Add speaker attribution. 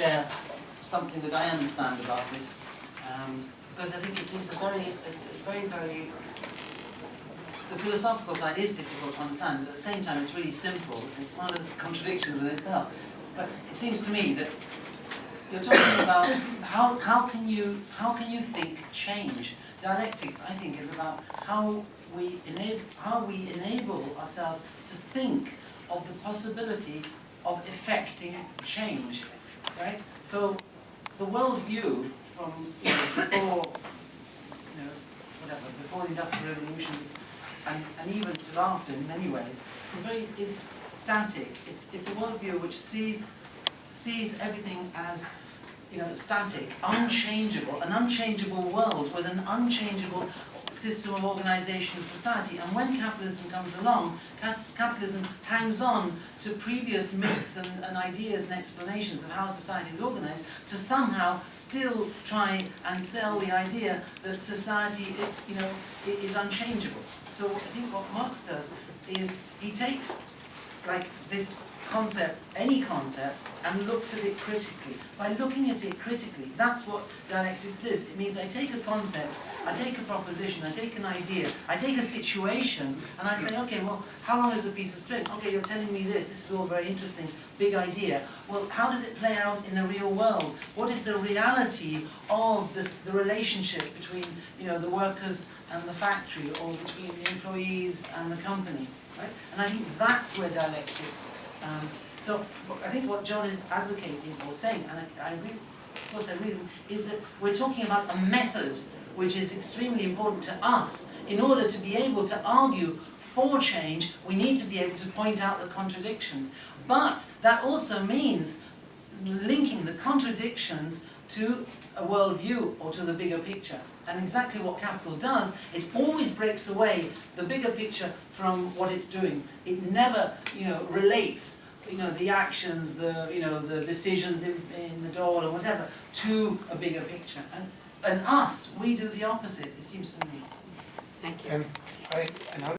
Speaker 1: share something that I understand about this, because I think it's very, the philosophical side is difficult to understand, but at the same time it's really simple. It's one of those contradictions in itself. But it seems to me that you're talking about how can you think change? Dialectics, I think, is about how we enable ourselves to think of the possibility of effecting change, right? So the worldview from before the Industrial Revolution and even till after, in many ways, is static. It's a worldview which sees everything as static, unchangeable, an unchangeable world with an unchangeable system of organisation and society. And when capitalism comes along, capitalism hangs on to previous myths and ideas and explanations of how society is organised to somehow still try and sell the idea that society is unchangeable. So I think what Marx does is he takes this concept, any concept, and looks at it critically. By looking at it critically, that's what dialectics is. It means I take a concept, I take a proposition, I take an idea, I take a situation, and I say, okay, well, how long is a piece of string? Okay, you're telling me this is all very interesting, big idea. Well, how does it play out in the real world? What is the reality of the relationship between, the workers and the factory, or between the employees and the company, right? And I think that's where dialectics. So I think what John is advocating or saying, and I agree, of course I agree, is that we're talking about a method which is extremely important to us. In order to be able to argue for change, we need to be able to point out the contradictions. But that also means linking the contradictions to a worldview or to the bigger picture. And exactly what capital does, it always breaks away the bigger picture from what it's doing. It never, relates, the actions, the decisions in the door or whatever, to a bigger picture. And us, we do the opposite, it seems to me.
Speaker 2: Thank you.